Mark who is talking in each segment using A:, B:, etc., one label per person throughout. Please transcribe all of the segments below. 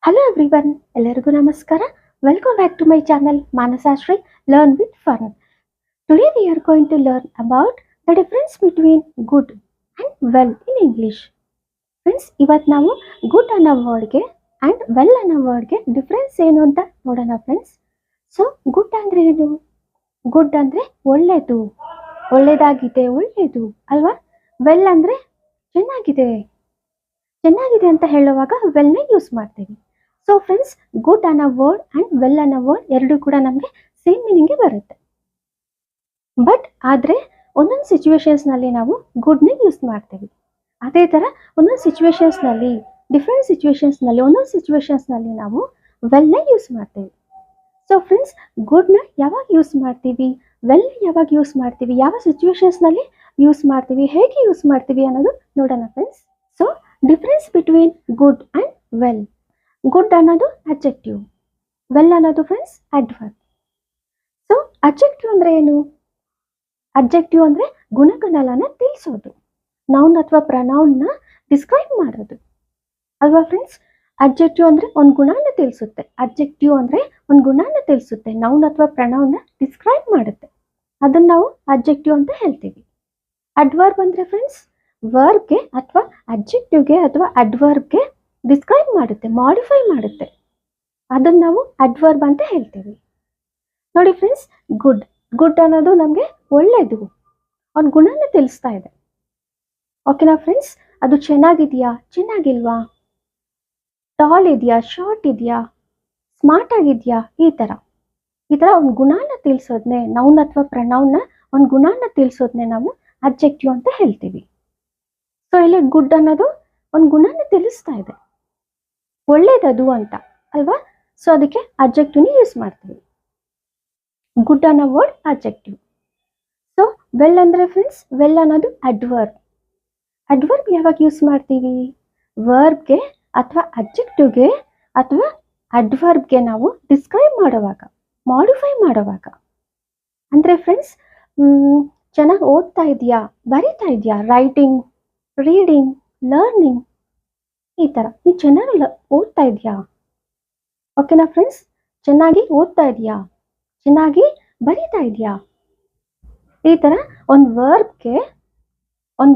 A: Hello everyone, ಎಲ್ಲರಿಗೂ ನಮಸ್ಕಾರ. Welcome back to my channel Manasashri Learn with Fun. Today we are going to learn about the difference between good and well in English. Friends, ಇವತ್ತು ನಾವು good ಅನ್ನೋ ವರ್ಡ್ಗೆ and well ಅನ್ನೋ ವರ್ಡ್ಗೆ difference ಏನು ಅಂತ ನೋಡೋಣ friends. So good ಅಂದ್ರೆ ಏನು? Good ಅಂದ್ರೆ ಒಳ್ಳೆಯದು, ಒಳ್ಳೆಯದಾಗಿದೆ, ಒಳ್ಳೆಯದು ಅಲ್ವಾ? ವೆಲ್ ಅಂದ್ರೆ ಚೆನ್ನಾಗಿದೆ, ಚೆನ್ನಾಗಿದೆ ಅಂತ ಹೇಳುವಾಗ ವೆಲ್ನ ಯೂಸ್ ಮಾಡ್ತೀವಿ. ಸೊ ಫ್ರೆಂಡ್ಸ್, ಗುಡ್ ಅನ್ನೋ ವರ್ಡ್ ಅಂಡ್ ವೆಲ್ ಅನ್ನೋ ವರ್ಡ್ ಎರಡು ಕೂಡ ನಮಗೆ ಸೇಮ್ ಮೀನಿಂಗ್ಗೆ ಬರುತ್ತೆ. ಬಟ್ ಆದರೆ ಒಂದೊಂದು ಸಿಚುವೇಶನ್ಸ್ನಲ್ಲಿ ನಾವು ಗುಡ್ನ ಯೂಸ್ ಮಾಡ್ತೀವಿ. ಅದೇ ಥರ ಒಂದೊಂದು ಸಿಚುವೇಶನ್ಸ್ನಲ್ಲಿ, ಡಿಫ್ರೆಂಟ್ ಸಿಚುವೇಶನ್ಸ್ನಲ್ಲಿ, ಒಂದೊಂದು ಸಿಚುವೇಶನ್ಸ್ನಲ್ಲಿ ನಾವು ವೆಲ್ನ ಯೂಸ್ ಮಾಡ್ತೀವಿ. ಸೊ ಫ್ರೆಂಡ್ಸ್, ಗುಡ್ನ ಯಾವಾಗ ಯೂಸ್ ಮಾಡ್ತೀವಿ, ವೆಲ್ನ ಯಾವಾಗ ಯೂಸ್ ಮಾಡ್ತೀವಿ, ಯಾವ ಸಿಚುವೇಶನ್ಸ್ನಲ್ಲಿ ಯೂಸ್ ಮಾಡ್ತೀವಿ, ಹೇಗೆ ಯೂಸ್ ಮಾಡ್ತೀವಿ ಅನ್ನೋದು ನೋಡೋಣ friends. So difference between good and well. Good ಅನ್ನೋದು ಅಡ್ಜೆಕ್ಟಿವ್, ವೆಲ್ ಅನ್ನೋದು ಫ್ರೆಂಡ್ಸ್ ಅಡ್ವರ್ಬ್. ಸೊ ಅಡ್ಜೆಕ್ಟಿವ್ ಅಂದರೆ ಏನು? ಅಡ್ಜೆಕ್ಟಿವ್ ಅಂದರೆ ಗುಣಗಣನ ತಿಳಿಸೋದು, ನೌನ್ ಅಥವಾ ಪ್ರನೌನ್ನ ಡಿಸ್ಕ್ರೈಬ್ ಮಾಡೋದು ಅಲ್ವಾ ಫ್ರೆಂಡ್ಸ್? ಅಡ್ಜೆಕ್ಟಿವ್ ಅಂದರೆ ಒಂದು ಗುಣನ ತಿಳಿಸುತ್ತೆ, ಅಡ್ಜೆಕ್ಟಿವ್ ಅಂದರೆ ಒಂದು ಗುಣನ ತಿಳಿಸುತ್ತೆ, ನೌನ್ ಅಥವಾ ಪ್ರನೌನ್ನ ಡಿಸ್ಕ್ರೈಬ್ ಮಾಡುತ್ತೆ, ಅದನ್ನು ನಾವು ಅಡ್ಜೆಕ್ಟಿವ್ ಅಂತ ಹೇಳ್ತೀವಿ. ಅಡ್ವರ್ಬ್ ಅಂದರೆ ಫ್ರೆಂಡ್ಸ್ ವರ್ಬ್ಗೆ ಅಥವಾ ಅಡ್ಜೆಕ್ಟಿವ್ಗೆ ಅಥವಾ ಅಡ್ವರ್ಬ್ಗೆ ಡಿಸ್ಕ್ರೈಬ್ ಮಾಡುತ್ತೆ, ಮಾಡಿಫೈ ಮಾಡುತ್ತೆ, ಅದನ್ನು ನಾವು ಅಡ್ವರ್ಬ್ ಅಂತ ಹೇಳ್ತೀವಿ. ನೋಡಿ ಫ್ರೆಂಡ್ಸ್, ಗುಡ್ ಗುಡ್ ಅನ್ನೋದು ನಮಗೆ ಒಳ್ಳೆಯದು, ಒಂದು ಗುಣನ ತಿಳಿಸ್ತಾ ಇದೆ. ಓಕೆನಾ ಫ್ರೆಂಡ್ಸ್? ಅದು ಚೆನ್ನಾಗಿದೆಯಾ, ಚೆನ್ನಾಗಿಲ್ವಾ, ಟಾಲ್ ಇದೆಯಾ, ಶಾರ್ಟ್ ಇದೆಯಾ, ಸ್ಮಾರ್ಟ್ ಆಗಿದೆಯಾ, ಈ ಥರ ಒಂದು ಗುಣನ ತಿಳಿಸೋದನ್ನೇ, ನೌನ್ ಅಥವಾ ಪ್ರನೌನ್ನ ಒಂದು ಗುಣನ ತಿಳಿಸೋದನ್ನೇ ನಾವು ಅಡ್ಜೆಕ್ಟಿವ್ ಅಂತ ಹೇಳ್ತೀವಿ. ಸೊ ಇಲ್ಲಿ ಗುಡ್ ಅನ್ನೋದು ಒಂದು ಗುಣನ ತಿಳಿಸ್ತಾ ಇದೆ, ಒಳ್ಳೇದದು ಅಂತ ಅಲ್ವಾ? ಸೊ ಅದಕ್ಕೆ ಅಡ್ಜೆಕ್ಟಿವ್ನ ಯೂಸ್ ಮಾಡ್ತೀವಿ. ಗುಡ್ ಅನ್ನೋ ವರ್ಡ್ ಅಡ್ಜೆಕ್ಟಿವ್. ಸೊ ವೆಲ್ ಅಂದರೆ ಫ್ರೆಂಡ್ಸ್, ವೆಲ್ ಅನ್ನೋದು ಅಡ್ವರ್ಬ್. ಅಡ್ವರ್ಬ್ ಯಾವಾಗ ಯೂಸ್ ಮಾಡ್ತೀವಿ? ವರ್ಬ್ಗೆ ಅಥವಾ ಅಡ್ಜೆಕ್ಟಿವ್ಗೆ ಅಥವಾ ಅಡ್ವರ್ಬ್ಗೆ ನಾವು ಡಿಸ್ಕ್ರೈಬ್ ಮಾಡುವಾಗ, ಮಾಡಿಫೈ ಮಾಡುವಾಗ. ಅಂದರೆ ಫ್ರೆಂಡ್ಸ್, ಚೆನ್ನಾಗಿ ಓದ್ತಾ ಇದೆಯಾ, ಬರೀತಾ ಇದೆಯಾ, ರೈಟಿಂಗ್, ರೀಡಿಂಗ್, ಲರ್ನಿಂಗ್, ಈ ಥರ ನೀನು ಚೆನ್ನಾಗಿ ಓದ್ತಾ ಇದೆಯಾ, ಓಕೆನಾ ಫ್ರೆಂಡ್ಸ್? ಚೆನ್ನಾಗಿ ಓದ್ತಾ ಇದೆಯಾ, ಚೆನ್ನಾಗಿ ಬರೀತಾ ಇದೆಯಾ, ಈ ಥರ ಒಂದು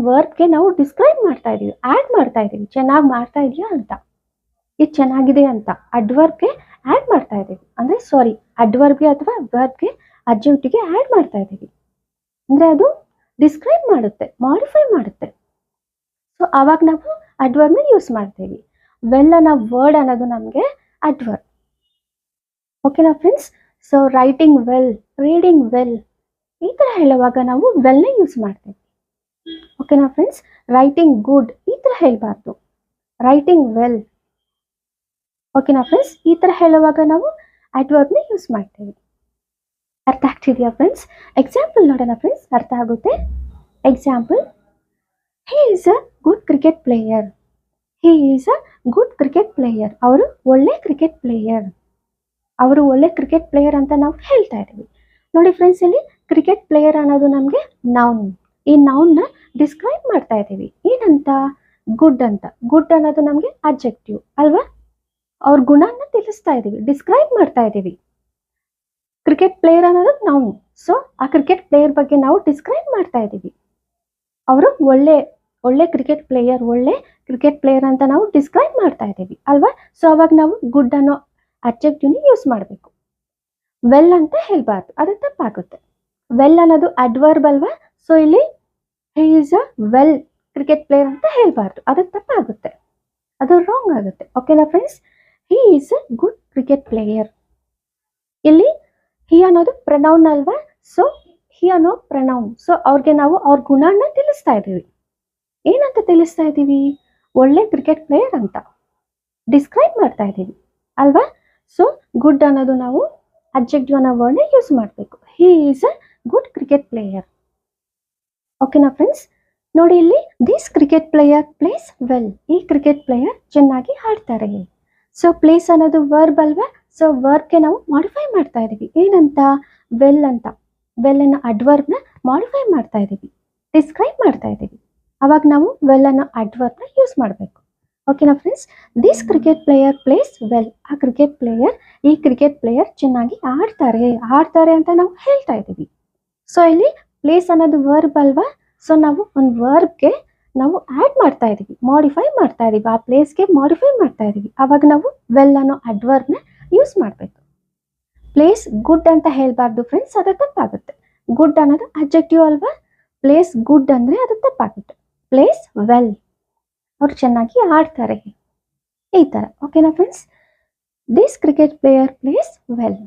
A: ವರ್ಬ್ಗೆ ನಾವು ಡಿಸ್ಕ್ರೈಬ್ ಮಾಡ್ತಾ ಇದ್ದೀವಿ, ಆ್ಯಡ್ ಮಾಡ್ತಾ ಇದ್ದೀವಿ, ಚೆನ್ನಾಗಿ ಮಾಡ್ತಾ ಇದೆಯಾ ಅಂತ, ಇದು ಚೆನ್ನಾಗಿದೆ ಅಂತ ಅಡ್ವರ್ಬ್ಗೆ ಆ್ಯಡ್ ಮಾಡ್ತಾ ಇದ್ದೀವಿ. ಅಂದರೆ ಅಡ್ವರ್ಬ್ಗೆ ಅಥವಾ ವರ್ಬ್ಗೆ ಅಡ್ಜೆಕ್ಟಿವ್ಗೆ ಆ್ಯಡ್ ಮಾಡ್ತಾ ಇದ್ದೀವಿ. ಅಂದರೆ ಅದು ಡಿಸ್ಕ್ರೈಬ್ ಮಾಡುತ್ತೆ, ಮಾಡಿಫೈ ಮಾಡುತ್ತೆ. ಸೊ ಆವಾಗ ನಾವು ಅಡ್ವರ್ಬ್ನ ಯೂಸ್ ಮಾಡ್ತೀವಿ. ವೆಲ್ ಅನ್ನೋ ವರ್ಡ್ ಅನ್ನೋದು ನಮಗೆ ಅಡ್ವರ್ಬ್. ಓಕೆನಾ friends? So writing well, reading well, ಈ ಥರ ಹೇಳುವಾಗ ನಾವು ವೆಲ್ನ ಯೂಸ್ ಮಾಡ್ತೀವಿ. ಓಕೆನಾ ಫ್ರೆಂಡ್ಸ್? ರೈಟಿಂಗ್ ಗುಡ್ ಈ ಥರ ಹೇಳಬಾರ್ದು, ರೈಟಿಂಗ್ ವೆಲ್. ಓಕೆನಾ ಫ್ರೆಂಡ್ಸ್? ಈ ಥರ ಹೇಳುವಾಗ ನಾವು ಅಡ್ವರ್ಬ್ನ ಯೂಸ್ ಮಾಡ್ತೀವಿ. ಅರ್ಥ ಆಗ್ತಿದೆಯಾ ಫ್ರೆಂಡ್ಸ್? ಎಕ್ಸಾಂಪಲ್ ನೋಡೋಣ ಫ್ರೆಂಡ್ಸ್, ಅರ್ಥ ಆಗುತ್ತೆ. Example, he is a good cricket player. he is a good cricket player. ಅವರು ಒಳ್ಳೆ ಕ್ರಿಕೆಟ್ ಪ್ಲೇಯರ್, ಅವರು ಒಳ್ಳೆ ಕ್ರಿಕೆಟ್ ಪ್ಲೇಯರ್ ಅಂತ ನಾವು ಹೇಳ್ತಾ ಇದ್ದೀವಿ. ನೋಡಿ ಫ್ರೆಂಡ್ಸ್, ಇಲ್ಲಿ ಕ್ರಿಕೆಟ್ ಪ್ಲೇಯರ್ ಅನ್ನೋದು ನಮಗೆ ನೌನ್, ಈ ನೌನ್ನ ಡಿಸ್ಕ್ರೈಬ್ ಮಾಡ್ತಾ ಇದ್ದೀವಿ. ಏನಂತ? ಗುಡ್ ಅಂತ. ಗುಡ್ ಅನ್ನೋದು ನಮಗೆ ಅಡ್ಜೆಕ್ಟಿವ್ ಅಲ್ವಾ? ಅವ್ರ ಗುಣನ ತಿಳಿಸ್ತಾ ಇದ್ದೀವಿ, ಡಿಸ್ಕ್ರೈಬ್ ಮಾಡ್ತಾ ಇದ್ದೀವಿ. ಕ್ರಿಕೆಟ್ ಪ್ಲೇಯರ್ ಅನ್ನೋದು ನೌನ್. ಸೊ ಆ ಕ್ರಿಕೆಟ್ ಪ್ಲೇಯರ್ ಬಗ್ಗೆ ನಾವು ಡಿಸ್ಕ್ರೈಬ್ ಮಾಡ್ತಾ ಇದ್ದೀವಿ. ಅವರು ಒಳ್ಳೆ ಕ್ರಿಕೆಟ್ ಪ್ಲೇಯರ್ ಅಂತ ನಾವು ಡಿಸ್ಕ್ರೈಬ್ ಮಾಡ್ತಾ ಇದ್ದೀವಿ ಅಲ್ವಾ? ಸೊ ಅವಾಗ ನಾವು ಗುಡ್ ಅನ್ನೋ ಅಡ್ಜೆಕ್ಟಿವ್ನ ಯೂಸ್ ಮಾಡಬೇಕು, ವೆಲ್ ಅಂತ ಹೇಳಬಾರ್ದು, ಅದು ತಪ್ಪಾಗುತ್ತೆ. ವೆಲ್ ಅನ್ನೋದು ಅಡ್ವರ್ಬ್ ಅಲ್ವಾ? ಸೊ ಇಲ್ಲಿ he is a well cricket player ಅಂತ ಹೇಳಬಾರ್ದು, ಅದು ತಪ್ಪಾಗುತ್ತೆ, ಅದು ರಾಂಗ್ ಆಗುತ್ತೆ. ಓಕೆನಾ friends? He is a good cricket player. ಇಲ್ಲಿ ಹಿ ಅನ್ನೋದು ಪ್ರನೌನ್ ಅಲ್ವಾ? ಸೊ ಹಿ ಅನ್ನೋ ಪ್ರನೌನ್. ಸೊ ಅವ್ರಿಗೆ ನಾವು ಅವ್ರ ಗುಣನ ತಿಳಿಸ್ತಾ ಇದ್ದೀವಿ. ಏನಂತ ತಿಳಿಸ್ತಾ ಇದ್ದೀವಿ? ಒಳ್ಳೆ ಕ್ರಿಕೆಟ್ ಪ್ಲೇಯರ್ ಅಂತ ಡಿಸ್ಕ್ರೈಬ್ ಮಾಡ್ತಾ ಇದ್ದೀವಿ ಅಲ್ವಾ? ಸೊ ಗುಡ್ ಅನ್ನೋದು ನಾವು ಅಡ್ಜೆಕ್ಟಿವ್ ಅನ್ನೋ ವರ್ಡ್ನ ಯೂಸ್ ಮಾಡಬೇಕು. He is a good cricket player. ಓಕೆನಾ ಫ್ರೆಂಡ್ಸ್? ನೋಡಿ ಇಲ್ಲಿ, this cricket player plays well. ಈ ಕ್ರಿಕೆಟ್ ಪ್ಲೇಯರ್ ಚೆನ್ನಾಗಿ ಆಡ್ತಾರೆ. ಸೊ ಪ್ಲೇಸ್ ಅನ್ನೋದು ವರ್ಬ್ ಅಲ್ವಾ? ಸೊ ವರ್ಬ್ಗೆ ನಾವು ಮಾಡಿಫೈ ಮಾಡ್ತಾ ಇದ್ದೀವಿ. ಏನಂತ? ವೆಲ್ ಅಂತ. ವೆಲ್ ಅನ್ನೋ ಅಡ್ವರ್ಬ್ನ ಮಾಡಿಫೈ ಮಾಡ್ತಾ ಇದ್ದೀವಿ, ಡಿಸ್ಕ್ರೈಬ್ ಮಾಡ್ತಾ ಇದ್ದೀವಿ. ಅವಾಗ ನಾವು ವೆಲ್ ಅನ್ನೋ ಅಡ್ವರ್ಬ್ನ ಯೂಸ್ ಮಾಡಬೇಕು. ಓಕೆನಾ friends. This cricket player plays well. ಆ ಕ್ರಿಕೆಟ್ ಪ್ಲೇಯರ್, ಈ ಕ್ರಿಕೆಟ್ ಪ್ಲೇಯರ್ ಚೆನ್ನಾಗಿ ಆಡ್ತಾರೆ ಅಂತ ನಾವು ಹೇಳ್ತಾ ಇದ್ದೀವಿ. ಸೊ ಇಲ್ಲಿ ಪ್ಲೇಸ್ ಅನ್ನೋದು ವರ್ಬ್ ಅಲ್ವಾ. ಸೊ ನಾವು ಒಂದು ವರ್ಬ್ಗೆ ನಾವು ಆ್ಯಡ್ ಮಾಡ್ತಾ ಇದ್ದೀವಿ, ಮಾಡಿಫೈ ಮಾಡ್ತಾ ಇದ್ದೀವಿ, ಆ ಪ್ಲೇಸ್ಗೆ ಮಾಡಿಫೈ ಮಾಡ್ತಾ ಇದ್ದೀವಿ. ಅವಾಗ ನಾವು ವೆಲ್ ಅನ್ನೋ ಅಡ್ವರ್ಬ್ನ ಯೂಸ್ ಮಾಡಬೇಕು. ಪ್ಲೇಸ್ ಗುಡ್ ಅಂತ ಹೇಳಬಾರ್ದು ಫ್ರೆಂಡ್ಸ್, ಅದು ತಪ್ಪಾಗುತ್ತೆ. ಗುಡ್ ಅನ್ನೋದು ಅಡ್ಜೆಕ್ಟಿವ್ ಅಲ್ವಾ. ಪ್ಲೇಸ್ ಗುಡ್ ಅಂದರೆ ಅದು ತಪ್ಪಾಗುತ್ತೆ. ಪ್ಲೇಸ್ ವೆಲ್, ಅವ್ರು ಚೆನ್ನಾಗಿ ಆಡ್ತಾರೆ, ಈ ಥರ. ಓಕೆನಾ friends. This cricket player plays well.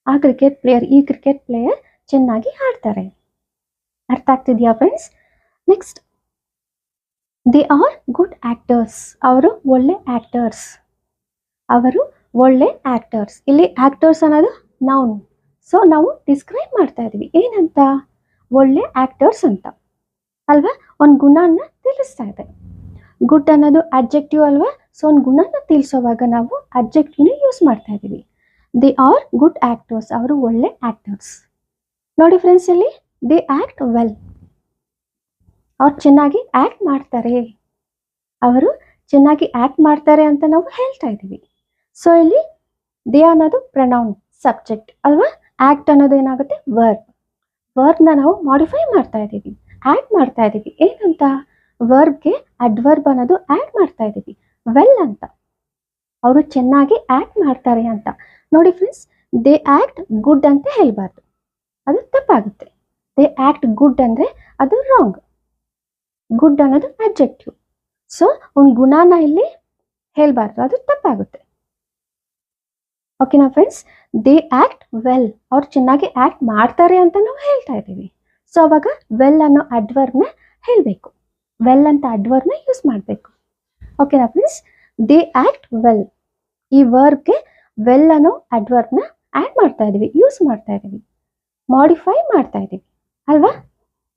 A: ಆ ಕ್ರಿಕೆಟ್ ಪ್ಲೇಯರ್, ಈ ಕ್ರಿಕೆಟ್ ಪ್ಲೇಯರ್ ಚೆನ್ನಾಗಿ ಆಡ್ತಾರೆ. ಅರ್ಥ ಆಗ್ತಿದೆಯಾ friends? Next, they are good actors. ಅವರು ಒಳ್ಳೆ ಆಕ್ಟರ್ಸ್. ಅವರು ಒಳ್ಳೆ ಆಕ್ಟರ್ಸ್. ಇಲ್ಲಿ ಆಕ್ಟರ್ಸ್ ಅನ್ನೋದು ನೌನ್. ಸೊ ನಾವು ಡಿಸ್ಕ್ರೈಬ್ ಮಾಡ್ತಾ ಇದೀವಿ ಏನಂತ, ಒಳ್ಳೆ ಆಕ್ಟರ್ಸ್ ಅಂತ ಅಲ್ವಾ. ಒಂದು ಗುಣನ ತಿಳಿಸ್ತಾ ಇದೆ. ಗುಡ್ ಅನ್ನೋದು ಅಡ್ಜೆಕ್ಟಿವ್ ಅಲ್ವಾ. ಸೊ ಒಂದು ಗುಣನ ತಿಳಿಸೋವಾಗ ನಾವು ಅಡ್ಜೆಕ್ಟಿವ್ನ ಯೂಸ್ ಮಾಡ್ತಾ ಇದೀವಿ. They are good actors. ಅವರು ಒಳ್ಳೆ ಆಕ್ಟರ್ಸ್. ನೋಡಿ ಫ್ರೆಂಡ್ಸ್, ಇಲ್ಲಿ ದೇ ಆಕ್ಟ್ ವೆಲ್. ಅವ್ರು ಚೆನ್ನಾಗಿ ಆಕ್ಟ್ ಮಾಡ್ತಾರೆ. ಅವರು ಚೆನ್ನಾಗಿ ಆಕ್ಟ್ ಮಾಡ್ತಾರೆ ಅಂತ ನಾವು ಹೇಳ್ತಾ ಇದ್ದೀವಿ. ಸೊ ಇಲ್ಲಿ ದೇ ಅನ್ನೋದು ಪ್ರನೌನ್, ಸಬ್ಜೆಕ್ಟ್ ಅಲ್ವಾ. ಆಕ್ಟ್ ಅನ್ನೋದು ಏನಾಗುತ್ತೆ, ವರ್ಬ್. ವರ್ಬ್ನ ನಾವು ಮಾಡಿಫೈ ಮಾಡ್ತಾ ಇದ್ದೀವಿ, ಆ್ಯಡ್ ಮಾಡ್ತಾ ಇದ್ದೀವಿ. ಏನಂತ, ವರ್ಬ್ಗೆ ಅಡ್ವರ್ಬ್ ಅನ್ನೋದು ಆ್ಯಡ್ ಮಾಡ್ತಾ ಇದ್ದೀವಿ, ವೆಲ್ ಅಂತ. ಅವರು ಚೆನ್ನಾಗಿ ಆಕ್ಟ್ ಮಾಡ್ತಾರೆ ಅಂತ. ನೋಡಿ ಫ್ರೆಂಡ್ಸ್, ದೇ ಆಕ್ಟ್ ಗುಡ್ ಅಂತ ಹೇಳಬಾರ್ದು, ಅದು ತಪ್ಪಾಗುತ್ತೆ. ದೇ ಆಕ್ಟ್ ಗುಡ್ ಅಂದರೆ ಅದು ರಾಂಗ್. ಗುಡ್ ಅನ್ನೋದು ಅಡ್ಜೆಕ್ಟಿವ್. ಸೊ ಒಂದು ಗುಣನ ಇಲ್ಲಿ ಹೇಳಬಾರ್ದು, ಅದು ತಪ್ಪಾಗುತ್ತೆ. ಓಕೆನಾ ಫ್ರೆಂಡ್ಸ್. They act well. ಅವ್ರು ಚೆನ್ನಾಗಿ ಆಕ್ಟ್ ಮಾಡ್ತಾರೆ ಅಂತ ನಾವು ಹೇಳ್ತಾ ಇದ್ದೀವಿ. ಸೊ ಅವಾಗ ವೆಲ್ ಅನ್ನೋ ಅಡ್ವರ್ಬ್ನ ಹೇಳಬೇಕು, ವೆಲ್ ಅಂತ ಅಡ್ವರ್ಬ್ನ ಯೂಸ್ ಮಾಡಬೇಕು. ಓಕೆನಾ ಫ್ರೆಂಡ್ಸ್. They act well. ಈ ವರ್ಬ್ಗೆ ವೆಲ್ ಅನ್ನೋ ಅಡ್ವರ್ಬ್ನ ಆ್ಯಡ್ ಮಾಡ್ತಾ ಇದ್ದೀವಿ, ಯೂಸ್ ಮಾಡ್ತಾ ಇದ್ದೀವಿ, ಮಾಡಿಫೈ ಮಾಡ್ತಾ ಇದ್ದೀವಿ ಅಲ್ವಾ.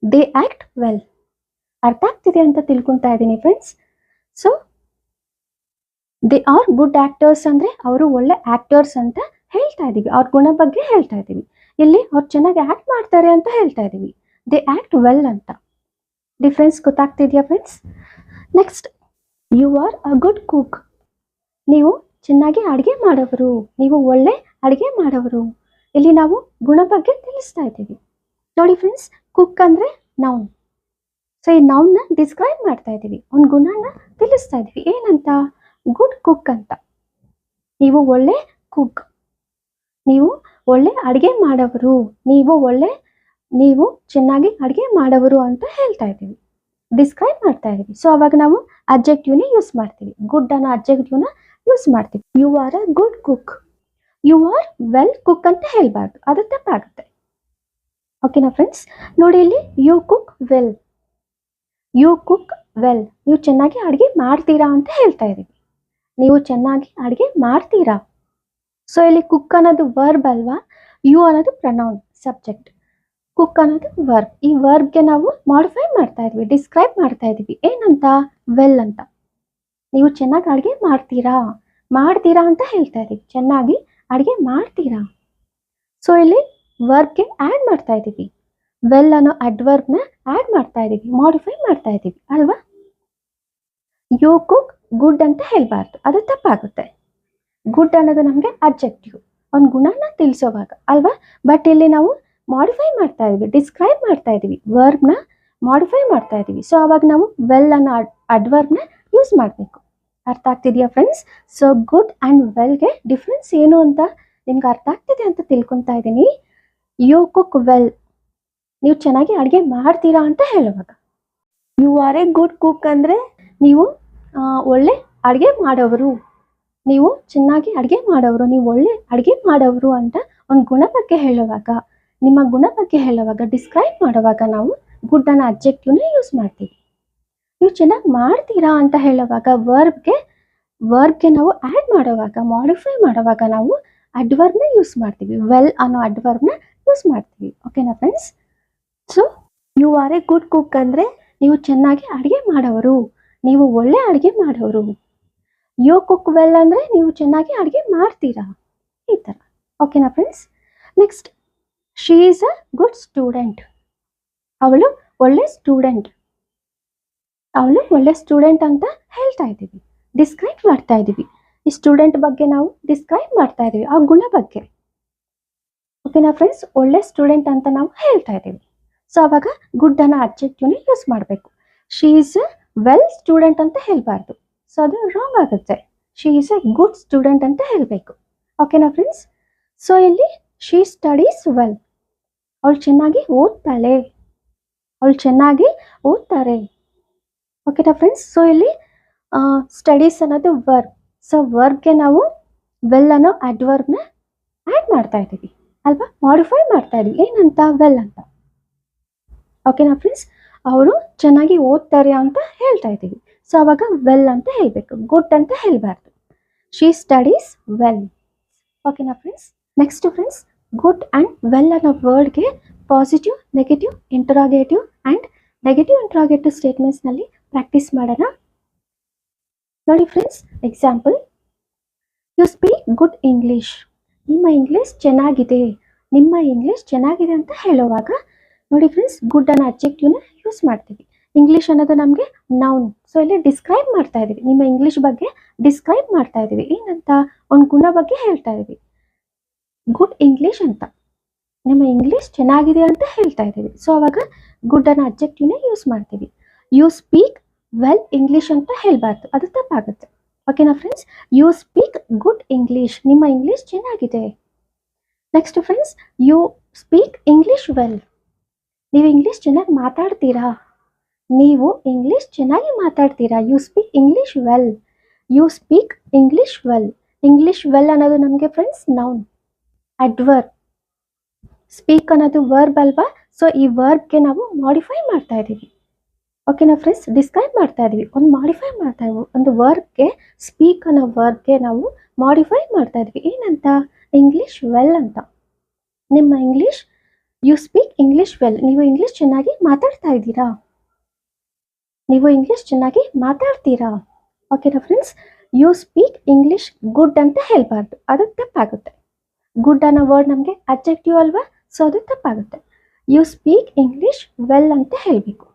A: They act well. ಅರ್ಥ ಆಗ್ತಿದೆ ಅಂತ ತಿಳ್ಕೊತಾ ಇದ್ದೀನಿ friends. So they are good actors ಅಂದರೆ ಅವರು ಒಳ್ಳೆ ಆಕ್ಟರ್ಸ್ ಅಂತ ಹೇಳ್ತಾ ಇದ್ದೀವಿ, ಅವ್ರ ಗುಣ ಬಗ್ಗೆ ಹೇಳ್ತಾ ಇದ್ದೀವಿ. ಇಲ್ಲಿ ಅವ್ರು ಚೆನ್ನಾಗಿ ಆಕ್ಟ್ ಮಾಡ್ತಾರೆ ಅಂತ ಹೇಳ್ತಾ ಇದ್ದೀವಿ, ದೇ ಆಕ್ಟ್ ವೆಲ್ ಅಂತ. ಡಿಫ್ರೆನ್ಸ್ ಗೊತ್ತಾಗ್ತಿದೆಯಾ friends? Next, you are a good cook. ನೀವು ಚೆನ್ನಾಗಿ ಅಡುಗೆ ಮಾಡೋರು, ನೀವು ಒಳ್ಳೆ ಅಡುಗೆ ಮಾಡೋರು. ಇಲ್ಲಿ ನಾವು ಗುಣ ಬಗ್ಗೆ ತಿಳಿಸ್ತಾ ಇದ್ದೀವಿ. ನೋಡಿ ಫ್ರೆಂಡ್ಸ್, ಕುಕ್ ಅಂದರೆ ನೌನ್. ಸೊ ಈ ನೌನ್ನ ಡಿಸ್ಕ್ರೈಬ್ ಮಾಡ್ತಾ ಇದ್ದೀವಿ, ಒಂದು ಗುಣನ ತಿಳಿಸ್ತಾ ಇದ್ದೀವಿ. ಏನಂತ, ಗುಡ್ ಕುಕ್ ಅಂತ. ನೀವು ಒಳ್ಳೆ ಕುಕ್, ನೀವು ಒಳ್ಳೆ ಅಡುಗೆ ಮಾಡೋರು, ನೀವು ಚೆನ್ನಾಗಿ ಅಡುಗೆ ಮಾಡೋರು ಅಂತ ಹೇಳ್ತಾ ಇದ್ದೀವಿ, ಡಿಸ್ಕ್ರೈಬ್ ಮಾಡ್ತಾ ಇದ್ದೀವಿ. ಸೊ ಅವಾಗ ನಾವು ಅಡ್ಜೆಕ್ಟಿವ್ನ ಯೂಸ್ ಮಾಡ್ತೀವಿ, ಗುಡ್ ಅನ್ನೋ ಅಡ್ಜೆಕ್ಟಿವ್ನ ಯೂಸ್ ಮಾಡ್ತೀವಿ. You are a good cook. You are well cook ಅಂತ ಹೇಳಬಾರ್ದು, ಅದು ತಪ್ಪಾಗುತ್ತೆ. ಓಕೆನಾ ಫ್ರೆಂಡ್ಸ್. ನೋಡಿ ಇಲ್ಲಿ you cook well. You cook well, ನೀವು ಚೆನ್ನಾಗಿ ಅಡುಗೆ ಮಾಡ್ತೀರಾ ಅಂತ ಹೇಳ್ತಾ ಇದ್ದೀವಿ, ನೀವು ಚೆನ್ನಾಗಿ ಅಡುಗೆ ಮಾಡ್ತೀರಾ. ಸೊ ಇಲ್ಲಿ ಕುಕ್ ಅನ್ನೋದು ವರ್ಬ್ ಅಲ್ವಾ, ಯು ಅನ್ನೋದು ಪ್ರನೌನ್, ಸಬ್ಜೆಕ್ಟ್. ಕುಕ್ ಅನ್ನೋದು ವರ್ಬ್. ಈ ವರ್ಬ್ಗೆ ನಾವು ಮಾಡಿಫೈ ಮಾಡ್ತಾ ಇದ್ವಿ, ಡಿಸ್ಕ್ರೈಬ್ ಮಾಡ್ತಾ ಇದೀವಿ. ಏನಂತ, ವೆಲ್ ಅಂತ. ನೀವು ಚೆನ್ನಾಗಿ ಅಡುಗೆ ಮಾಡ್ತೀರಾ ಅಂತ ಹೇಳ್ತಾ ಇದೀವಿ, ಚೆನ್ನಾಗಿ ಅಡುಗೆ ಮಾಡ್ತೀರಾ. ಸೊ ಇಲ್ಲಿ ವರ್ಬ್ಗೆ ಆ್ಯಡ್ ಮಾಡ್ತಾ ಇದ್ದೀವಿ, ವೆಲ್ ಅನ್ನೋ ಅಡ್ವರ್ಬ್ನ ಆ್ಯಡ್ ಮಾಡ್ತಾ ಇದ್ದೀವಿ, ಮಾಡಿಫೈ ಮಾಡ್ತಾ ಇದ್ದೀವಿ ಅಲ್ವಾ. ಯು ಕುಕ್ ಗುಡ್ ಅಂತ ಹೇಳಬಾರ್ದು, ಅದು ತಪ್ಪಾಗುತ್ತೆ. ಗುಡ್ ಅನ್ನೋದು ನಮಗೆ ಅಡ್ಜೆಕ್ಟಿವ್, ಒಂದು ಗುಣನ ತಿಳಿಸೋವಾಗ ಅಲ್ವಾ. ಬಟ್ ಇಲ್ಲಿ ನಾವು ಮಾಡಿಫೈ ಮಾಡ್ತಾ ಇದೀವಿ, ಡಿಸ್ಕ್ರೈಬ್ ಮಾಡ್ತಾ ಇದೀವಿ, ವರ್ಬ್ನ ಮಾಡಿಫೈ ಮಾಡ್ತಾ ಇದೀವಿ. ಸೊ ಅವಾಗ ನಾವು ವೆಲ್ ಅನ್ನೋ ಅಡ್ವರ್ಬ್ನ ಯೂಸ್ ಮಾಡಬೇಕು. ಅರ್ಥ ಆಗ್ತಿದೆಯಾ ಫ್ರೆಂಡ್ಸ್? ಸೊ ಗುಡ್ ಆ್ಯಂಡ್ ವೆಲ್ಗೆ ಡಿಫ್ರೆನ್ಸ್ ಏನು ಅಂತ ನಿಮ್ಗೆ ಅರ್ಥ ಆಗ್ತಿದೆ ಅಂತ ತಿಳ್ಕೊತಾ ಇದ್ದೀನಿ. ಯು ಕುಕ್ ವೆಲ್, ನೀವು ಚೆನ್ನಾಗಿ ಅಡುಗೆ ಮಾಡ್ತೀರಾ ಅಂತ ಹೇಳುವಾಗ. You are a good cook ಅಂದರೆ ನೀವು ಒಳ್ಳೆ ಅಡುಗೆ ಮಾಡೋರು, ನೀವು ಚೆನ್ನಾಗಿ ಅಡುಗೆ ಮಾಡೋರು, ನೀವು ಒಳ್ಳೆ ಅಡುಗೆ ಮಾಡೋರು ಅಂತ ಒಂದು ಗುಣ ಬಗ್ಗೆ ಹೇಳುವಾಗ, ನಿಮ್ಮ ಗುಣ ಬಗ್ಗೆ ಹೇಳುವಾಗ, ಡಿಸ್ಕ್ರೈಬ್ ಮಾಡುವಾಗ ನಾವು ಗುಡ್ ಅನ್ನೋ ಅಡ್ಜೆಕ್ಟಿವ್ನ ಯೂಸ್ ಮಾಡ್ತೀವಿ. ನೀವು ಚೆನ್ನಾಗಿ ಮಾಡ್ತೀರಾ ಅಂತ ಹೇಳುವಾಗ ವರ್ಬ್ಗೆ ನಾವು ಆ್ಯಡ್ ಮಾಡುವಾಗ, ಮಾಡಿಫೈ ಮಾಡುವಾಗ ನಾವು ಅಡ್ವರ್ಬ್ನ ಯೂಸ್ ಮಾಡ್ತೀವಿ, ವೆಲ್ ಅನ್ನೋ ಅಡ್ವರ್ಬ್ನ ಯೂಸ್ ಮಾಡ್ತೀವಿ. ಓಕೆನಾ friends? So you are a good cook ಅಂದರೆ ನೀವು ಚೆನ್ನಾಗಿ ಅಡುಗೆ ಮಾಡೋರು, ನೀವು ಒಳ್ಳೆ ಅಡುಗೆ ಮಾಡೋರು. ಯು ಕುಕ್ ವೆಲ್ ಅಂದರೆ ನೀವು ಚೆನ್ನಾಗಿ ಅಡುಗೆ ಮಾಡ್ತೀರಾ, ಈ ಥರ. ಓಕೆನಾ friends? Next, she is a good student. ಅವಳು ಒಳ್ಳೆ ಸ್ಟೂಡೆಂಟ್. ಅವಳು ಒಳ್ಳೆ ಸ್ಟೂಡೆಂಟ್ ಅಂತ ಹೇಳ್ತಾ ಇದ್ದೀವಿ, ಡಿಸ್ಕ್ರೈಬ್ ಮಾಡ್ತಾ ಇದ್ದೀವಿ. ಈ ಸ್ಟೂಡೆಂಟ್ ಬಗ್ಗೆ ನಾವು ಡಿಸ್ಕ್ರೈಬ್ ಮಾಡ್ತಾ ಇದ್ದೀವಿ, ಆ ಗುಣ ಬಗ್ಗೆ. ಓಕೆನಾ ಫ್ರೆಂಡ್ಸ್, ಒಳ್ಳೆ ಸ್ಟೂಡೆಂಟ್ ಅಂತ ನಾವು ಹೇಳ್ತಾ ಇದ್ದೀವಿ. ಸೊ ಅವಾಗ ಗುಡ್ ಅನ್ನೋ ಅಬ್ಜೆಕ್ಟಿವ್ನ ಯೂಸ್ ಮಾಡಬೇಕು. She is A well student ಅಂತ ಹೇಳ್ಬಾರ್ದು, ಸೊ ಅದು ರಾಂಗ್ ಆಗುತ್ತೆ. She is a good student ಅಂತ ಹೇಳಬೇಕು. ಓಕೆನಾ ಫ್ರೆಂಡ್ಸ್. ಸೊ ಇಲ್ಲಿ ಶಿ ಸ್ಟಡೀಸ್ ವೆಲ್, ಅವಳು ಚೆನ್ನಾಗಿ ಓದ್ತಾಳೆ, ಅವಳು ಚೆನ್ನಾಗಿ ಓದ್ತಾರೆ. ಓಕೆನಾ ಫ್ರೆಂಡ್ಸ್. ಸೊ ಇಲ್ಲಿ ಸ್ಟಡೀಸ್ ಅನ್ನೋದು ವರ್ಬ್. ಸೊ ವರ್ಬ್ಗೆ ನಾವು ವೆಲ್ ಅನ್ನೋ ಅಡ್ವರ್ಬ್ನ ಆ್ಯಡ್ ಮಾಡ್ತಾ ಇದ್ದೀವಿ ಅಲ್ವಾ, ಮಾಡಿಫೈ ಮಾಡ್ತಾ ಇದ್ದೀವಿ. ಏನಂತ? ವೆಲ್ ಅಂತ. ಓಕೆನಾ ಫ್ರೆಂಡ್ಸ್. ಅವರು ಚೆನ್ನಾಗಿ ಓದ್ತಾರೆ ಅಂತ ಹೇಳ್ತಾ ಇದ್ದೀವಿ, ಸೊ ಅವಾಗ ವೆಲ್ ಅಂತ ಹೇಳಬೇಕು, ಗುಡ್ ಅಂತ ಹೇಳಬಾರ್ದು. She studies well. ಓಕೆನಾ friends. Next friends, good and well ಅನ್ನೋ ವರ್ಡ್ಗೆ positive, negative, interrogative and negative interrogative ಸ್ಟೇಟ್ಮೆಂಟ್ಸ್ನಲ್ಲಿ ಪ್ರಾಕ್ಟೀಸ್ ಮಾಡೋಣ. ನೋಡಿ friends, example, you speak good English. ನಿಮ್ಮ ಇಂಗ್ಲೀಷ್ ಚೆನ್ನಾಗಿದೆ, ನಿಮ್ಮ ಇಂಗ್ಲೀಷ್ ಚೆನ್ನಾಗಿದೆ ಅಂತ ಹೇಳುವಾಗ ನೋಡಿ ಫ್ರೆಂಡ್ಸ್, ಗುಡ್ ಅನ್ನೋ ಅಬ್ಜೆಕ್ಟಿವ್ನ ಯೂಸ್ ಮಾಡ್ತೀವಿ. ಇಂಗ್ಲೀಷ್ ಅನ್ನೋದು ನಮಗೆ ನೌನ್. ಸೊ ಇಲ್ಲಿ ಡಿಸ್ಕ್ರೈಬ್ ಮಾಡ್ತಾ ಇದ್ದೀವಿ, ನಿಮ್ಮ ಇಂಗ್ಲೀಷ್ ಬಗ್ಗೆ ಡಿಸ್ಕ್ರೈಬ್ ಮಾಡ್ತಾ ಇದ್ದೀವಿ. ಏನಂತ? ಒಂದು ಗುಣ ಬಗ್ಗೆ ಹೇಳ್ತಾ ಇದ್ದೀವಿ, ಗುಡ್ ಇಂಗ್ಲೀಷ್ ಅಂತ. ನಿಮ್ಮ ಇಂಗ್ಲೀಷ್ ಚೆನ್ನಾಗಿದೆ ಅಂತ ಹೇಳ್ತಾ ಇದ್ದೀವಿ, ಸೊ ಅವಾಗ ಗುಡ್ ಅನ್ನೋ ಅಬ್ಜೆಕ್ಟಿವ್ನ ಯೂಸ್ ಮಾಡ್ತೀವಿ. ಯು ಸ್ಪೀಕ್ ವೆಲ್ ಇಂಗ್ಲೀಷ್ ಅಂತ ಹೇಳಬಾರ್ದು, ಅದು ತಪ್ಪಾಗುತ್ತೆ. ಓಕೆನಾ friends. You speak good English, ನಿಮ್ಮ ಇಂಗ್ಲೀಷ್ ಚೆನ್ನಾಗಿದೆ. Next friends, you speak English well. ನೀವು ಇಂಗ್ಲೀಷ್ ಚೆನ್ನಾಗಿ ಮಾತಾಡ್ತೀರಾ, ನೀವು ಇಂಗ್ಲೀಷ್ ಚೆನ್ನಾಗಿ ಮಾತಾಡ್ತೀರಾ. You speak English well, you speak English well. English well ಅನ್ನೋದು ನಮಗೆ ಫ್ರೆಂಡ್ಸ್ ನೌನ್, ಅಡ್ವರ್ಬ್. ಸ್ಪೀಕ್ ಅನ್ನೋದು ವರ್ಬ್ ಅಲ್ವಾ, ಸೊ ಈ ವರ್ಬ್ಗೆ ನಾವು ಮಾಡಿಫೈ ಮಾಡ್ತಾ ಇದ್ದೀವಿ. ಓಕೆನಾ ಫ್ರೆಂಡ್ಸ್, ಡಿಸ್ಕ್ರೈಬ್ ಮಾಡ್ತಾ ಇದ್ದೀವಿ, ಒಂದು ಮಾಡಿಫೈ ಮಾಡ್ತಾ ಇದ್ದೀವಿ. ಒಂದು ವರ್ಬ್ಗೆ, ಸ್ಪೀಕ್ ಅನ್ನೋ ವರ್ಬ್ಗೆ ನಾವು ಮಾಡಿಫೈ ಮಾಡ್ತಾ ಇದ್ವಿ. ಏನಂತ? ಇಂಗ್ಲೀಷ್ ವೆಲ್ ಅಂತ. ನಿಮ್ಮ English, you speak English well, ನೀವು ಇಂಗ್ಲೀಷ್ ಚೆನ್ನಾಗಿ ಮಾತಾಡ್ತಾ ಇದ್ದೀರಾ, ನೀವು ಇಂಗ್ಲೀಷ್ ಚೆನ್ನಾಗಿ ಮಾತಾಡ್ತೀರಾ. ಓಕೆನಾ friends. You speak English good ಅಂತ ಹೇಳಬಾರ್ದು, ಅದು ತಪ್ಪಾಗುತ್ತೆ. ಗುಡ್ ಅನ್ನೋ ವರ್ಡ್ ನಮಗೆ ಅಬ್ಜೆಕ್ಟಿವ್ ಅಲ್ವಾ, ಸೊ ಅದು ತಪ್ಪಾಗುತ್ತೆ. ಯು ಸ್ಪೀಕ್ ಇಂಗ್ಲೀಷ್ ವೆಲ್ ಅಂತ ಹೇಳಬೇಕು.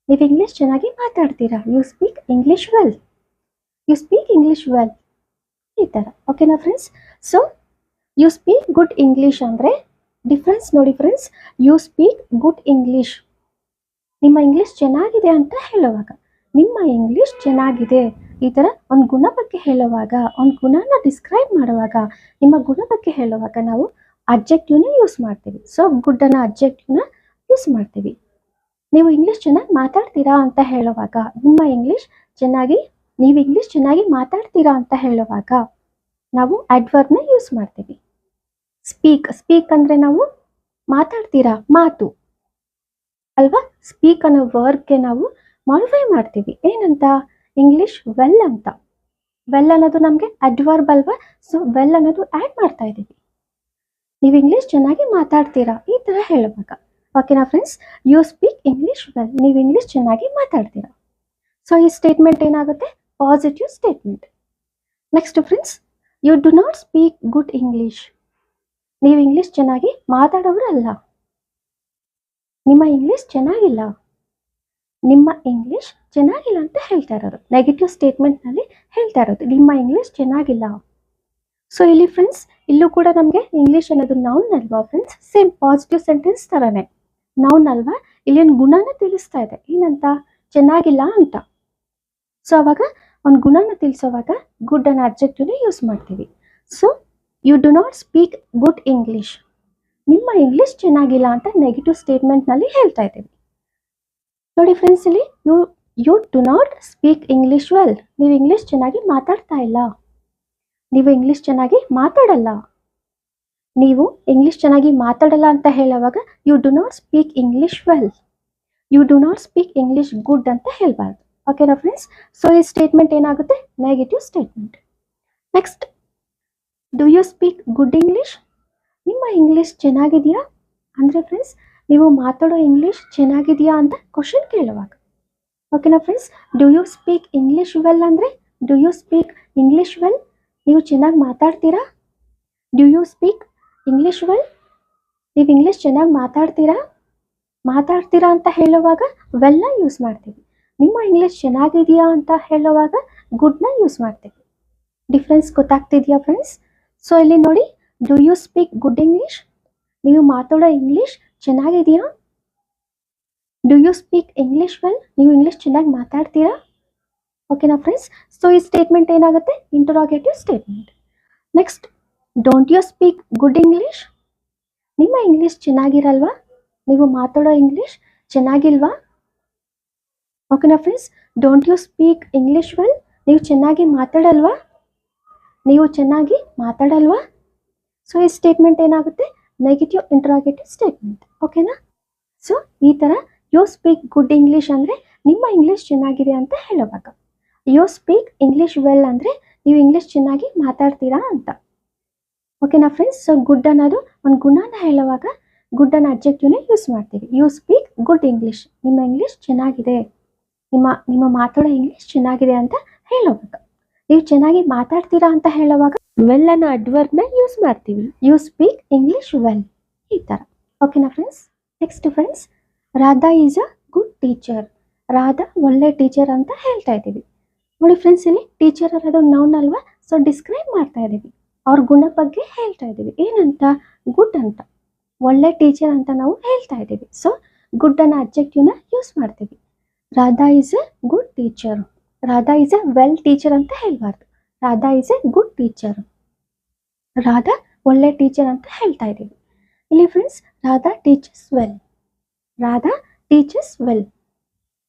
A: ನೀವು ಇಂಗ್ಲೀಷ್ ಚೆನ್ನಾಗಿ ಮಾತಾಡ್ತೀರಾ, you speak English well, you speak English well, ಈ ಥರ. ಓಕೆನಾ friends. So you speak good English ಅಂದರೆ ಡಿಫ್ರೆನ್ಸ್ ನೋಡಿ friends. You speak good English, ನಿಮ್ಮ ಇಂಗ್ಲೀಷ್ ಚೆನ್ನಾಗಿದೆ ಅಂತ ಹೇಳುವಾಗ, ನಿಮ್ಮ ಇಂಗ್ಲೀಷ್ ಚೆನ್ನಾಗಿದೆ ಈ ಥರ ಒಂದು ಗುಣ ಬಗ್ಗೆ ಹೇಳುವಾಗ, ಒಂದು ಗುಣನ ಡಿಸ್ಕ್ರೈಬ್ ಮಾಡುವಾಗ, ನಿಮ್ಮ ಗುಣ ಬಗ್ಗೆ ಹೇಳುವಾಗ ನಾವು ಅಬ್ಜೆಕ್ಟಿವ್ನ ಯೂಸ್ ಮಾಡ್ತೀವಿ. ಸೊ ಗುಡ್ ಅನ್ನೋ ಅಬ್ಜೆಕ್ಟಿವ್ನ ಯೂಸ್ ಮಾಡ್ತೀವಿ. ನೀವು ಇಂಗ್ಲೀಷ್ ಚೆನ್ನಾಗಿ ಮಾತಾಡ್ತೀರಾ ಅಂತ ಹೇಳುವಾಗ, ನಿಮ್ಮ ಇಂಗ್ಲೀಷ್ ಚೆನ್ನಾಗಿ, ನೀವು ಇಂಗ್ಲೀಷ್ ಚೆನ್ನಾಗಿ ಮಾತಾಡ್ತೀರಾ ಅಂತ ಹೇಳುವಾಗ ನಾವು ಅಡ್ವರ್ಬ್ನ ಯೂಸ್ ಮಾಡ್ತೀವಿ. ಸ್ಪೀಕ್, ಸ್ಪೀಕ್ ಅಂದರೆ ನಾವು ಮಾತಾಡ್ತೀರಾ, ಮಾತು ಅಲ್ವಾ. ಸ್ಪೀಕ್ ಅನ್ನೋ ವರ್ಬ್ಗೆ ನಾವು ಮಾಡಿಫೈ ಮಾಡ್ತೀವಿ. ಏನಂತ? ಇಂಗ್ಲೀಷ್ ವೆಲ್ ಅಂತ. ವೆಲ್ ಅನ್ನೋದು ನಮಗೆ ಅಡ್ವರ್ಬ್ ಅಲ್ವಾ, ಸೊ ವೆಲ್ ಅನ್ನೋದು ಆ್ಯಡ್ ಮಾಡ್ತಾ ಇದ್ದೀವಿ. ನೀವು ಇಂಗ್ಲೀಷ್ ಚೆನ್ನಾಗಿ ಮಾತಾಡ್ತೀರಾ ಈ ಥರ ಹೇಳುವಾಗ. ಓಕೆನಾ friends. You speak English well, ನೀವು ಇಂಗ್ಲೀಷ್ ಚೆನ್ನಾಗಿ ಮಾತಾಡ್ತೀರಾ. ಸೊ ಈ ಸ್ಟೇಟ್ಮೆಂಟ್ ಏನಾಗುತ್ತೆ? Positive statement. Next friends, you do not speak good English. ನೀವು ಇಂಗ್ಲೀಷ್ ಚೆನ್ನಾಗಿ ಮಾತಾಡೋರಲ್ಲ, ನಿಮ್ಮ ಇಂಗ್ಲೀಷ್ ಚೆನ್ನಾಗಿಲ್ಲ, ನಿಮ್ಮ ಇಂಗ್ಲೀಷ್ ಚೆನ್ನಾಗಿಲ್ಲ ಅಂತ ಹೇಳ್ತಾ ಇರೋದು. ನೆಗೆಟಿವ್ ಸ್ಟೇಟ್ಮೆಂಟ್ನಲ್ಲಿ ಹೇಳ್ತಾ ಇರೋದು, ನಿಮ್ಮ ಇಂಗ್ಲೀಷ್ ಚೆನ್ನಾಗಿಲ್ಲ. ಸೊ ಇಲ್ಲಿ ಫ್ರೆಂಡ್ಸ್, ಇಲ್ಲೂ ಕೂಡ ನಮಗೆ ಇಂಗ್ಲೀಷ್ ಅನ್ನೋದು ನೌನ್ ಅಲ್ವಾ ಫ್ರೆಂಡ್ಸ್, ಸೇಮ್ ಪಾಸಿಟಿವ್ ಸೆಂಟೆನ್ಸ್ ಥರನೇ ನೌನ್ ಅಲ್ವಾ. ಇಲ್ಲಿ ಒಂದು ಗುಣನ ತಿಳಿಸ್ತಾ ಇದೆ, ಏನಂತ? ಚೆನ್ನಾಗಿಲ್ಲ ಅಂತ. ಸೊ ಅವಾಗ ಒಂದು ಗುಣನ ತಿಳಿಸೋವಾಗ ಗುಡ್ ಅನ್ನೋ ಅಬ್ಜೆಕ್ಟಿವ್ನ ಯೂಸ್ ಮಾಡ್ತೀವಿ. So you do not speak good English, ನಿಮ್ಮ ಇಂಗ್ಲೀಷ್ ಚೆನ್ನಾಗಿಲ್ಲ ಅಂತ ನೆಗೆಟಿವ್ ಸ್ಟೇಟ್ಮೆಂಟ್ನಲ್ಲಿ ಹೇಳ್ತಾ ಇದ್ದೀವಿ. ನೋಡಿ ಫ್ರೆಂಡ್ಸ್, ಇಲ್ಲಿ you do not speak English well, ನೀವು ಇಂಗ್ಲೀಷ್ ಚೆನ್ನಾಗಿ ಮಾತಾಡ್ತಾ ಇಲ್ಲ, ನೀವು ಇಂಗ್ಲೀಷ್ ಚೆನ್ನಾಗಿ ಮಾತಾಡಲ್ಲ. ನೀವು ಇಂಗ್ಲೀಷ್ ಚೆನ್ನಾಗಿ ಮಾತಾಡಲ್ಲ ಅಂತ ಹೇಳುವಾಗ you do not speak English well, you do not speak English good ಅಂತ ಹೇಳಬಾರ್ದು. ಓಕೆನಾ ಫ್ರೆಂಡ್ಸ್. ಸೊ ಈ ಸ್ಟೇಟ್ಮೆಂಟ್ ಏನಾಗುತ್ತೆ? Negative statement. Next, do you speak good English, ನಿಮ್ಮ ಇಂಗ್ಲೀಷ್ ಚೆನ್ನಾಗಿದೆಯಾ ಅಂದರೆ ಫ್ರೆಂಡ್ಸ್, ನೀವು ಮಾತಾಡೋ ಇಂಗ್ಲೀಷ್ ಚೆನ್ನಾಗಿದೆಯಾ ಅಂತ ಕ್ವಶನ್ ಕೇಳುವಾಗ. ಓಕೆನಾ friends. Do you speak English well ಅಂದರೆ, do you speak English well, ನೀವು ಚೆನ್ನಾಗಿ ಮಾತಾಡ್ತೀರಾ. Do you speak English well, ನೀವು ಇಂಗ್ಲೀಷ್ ಚೆನ್ನಾಗಿ ಮಾತಾಡ್ತೀರಾ ಅಂತ ಹೇಳುವಾಗ ವೆಲ್ನ ಯೂಸ್ ಮಾಡ್ತೀವಿ. ನಿಮ್ಮ ಇಂಗ್ಲಿಷ್ ಚೆನ್ನಾಗಿದೆಯಾ ಅಂತ ಹೇಳುವಾಗ ಗುಡ್ನ ಯೂಸ್ ಮಾಡ್ತೀವಿ. ಡಿಫ್ರೆನ್ಸ್ ಗೊತ್ತಾಗ್ತಿದೆಯಾ ಫ್ರೆಂಡ್ಸ್? ಸೊ ಇಲ್ಲಿ ನೋಡಿ, do you speak good English? ನೀವು ಮಾತಾಡೋ ಇಂಗ್ಲಿಷ್ ಚೆನ್ನಾಗಿದೆಯಾ? Do you speak English well? ನೀವು ಇಂಗ್ಲಿಷ್ ಚೆನ್ನಾಗಿ ಮಾತಾಡ್ತೀರಾ? ಓಕೆನಾ ಫ್ರೆಂಡ್ಸ್? ಸೊ ಈ ಸ್ಟೇಟ್ಮೆಂಟ್ ಏನಾಗುತ್ತೆ? Interrogative statement. Next, don't you speak good English? ನಿಮ್ಮ ಇಂಗ್ಲಿಷ್ ಚೆನ್ನಾಗಿರಲ್ವಾ? ನೀವು ಮಾತಾಡೋ ಇಂಗ್ಲಿಷ್ ಚೆನ್ನಾಗಿಲ್ವಾ? ಓಕೆನಾ friends? Don't you speak English well? ನೀವು ಚೆನ್ನಾಗಿ ಮಾತಾಡಲ್ವಾ? ನೀವು ಚೆನ್ನಾಗಿ ಮಾತಾಡಲ್ವಾ? ಸೊ ಈ ಸ್ಟೇಟ್ಮೆಂಟ್ ಏನಾಗುತ್ತೆ? Negative interrogative statement. ಓಕೆನಾ? ಸೊ ಈ ಥರ ಯು ಸ್ಪೀಕ್ ಗುಡ್ ಇಂಗ್ಲಿಷ್ ಅಂದರೆ ನಿಮ್ಮ ಇಂಗ್ಲಿಷ್ ಚೆನ್ನಾಗಿದೆ ಅಂತ ಹೇಳುವಾಗ, ಯು ಸ್ಪೀಕ್ ಇಂಗ್ಲಿಷ್ ವೆಲ್ ಅಂದರೆ ನೀವು ಇಂಗ್ಲಿಷ್ ಚೆನ್ನಾಗಿ ಮಾತಾಡ್ತೀರಾ ಅಂತ. ಓಕೆನಾ ಫ್ರೆಂಡ್ಸ್? ಸೊ ಗುಡ್ ಅನ್ನೋದು ಒಂದು ಗುಣನ ಹೇಳುವಾಗ ಗುಡ್ ಅನ್ನೋ ಅಬ್ಜೆಕ್ಟಿವ್ನೇ ಯೂಸ್ ಮಾಡ್ತೀವಿ. ಯು ಸ್ಪೀಕ್ ಗುಡ್ ಇಂಗ್ಲಿಷ್, ನಿಮ್ಮ ಇಂಗ್ಲಿಷ್ ಚೆನ್ನಾಗಿದೆ, ನಿಮ್ಮ ಮಾತಾಡೋ ಇಂಗ್ಲಿಷ್ ಚೆನ್ನಾಗಿದೆ ಅಂತ ಹೇಳುವಾಗ. ನೀವು ಚೆನ್ನಾಗಿ ಮಾತಾಡ್ತೀರಾ ಅಂತ ಹೇಳುವಾಗ ವೆಲ್ ಅನ್ನೋ ಅಡ್ವರ್ಬ್ನ ಯೂಸ್ ಮಾಡ್ತೀವಿ. ಯು ಸ್ಪೀಕ್ ಇಂಗ್ಲಿಷ್ ವೆಲ್, ಈ ಥರ. ಓಕೆನಾ friends? Next friends, Radha is a good teacher. Radha ಒಳ್ಳೆ ಟೀಚರ್ ಅಂತ ಹೇಳ್ತಾ ಇದ್ದೀವಿ. ನೋಡಿ ಫ್ರೆಂಡ್ಸ್, ಇಲ್ಲಿ ಟೀಚರ್ ಅನ್ನೋದು ನೌನ್ ಅಲ್ವಾ? ಸೊ ಡಿಸ್ಕ್ರೈಬ್ ಮಾಡ್ತಾ ಇದ್ದೀವಿ, ಅವ್ರ ಗುಣ ಬಗ್ಗೆ ಹೇಳ್ತಾ ಇದ್ದೀವಿ. ಏನಂತ? ಗುಡ್ ಅಂತ, ಒಳ್ಳೆ ಟೀಚರ್ ಅಂತ ನಾವು ಹೇಳ್ತಾ ಇದ್ದೀವಿ. ಸೊ ಗುಡ್ ಅನ್ನೋ ಅಬ್ಜೆಕ್ಟಿವ್ನ ಯೂಸ್ ಮಾಡ್ತೀವಿ. Radha is a good teacher. Radha is A well teacher ಅಂತ ಹೇಳ್ಬಾರ್ದು. Radha is a good teacher. Radha ಒಳ್ಳೆ ಟೀಚರ್ ಅಂತ ಹೇಳ್ತಾ ಇದ್ದೀವಿ. ಇಲ್ಲಿ friends, Radha teaches well. Radha teaches well.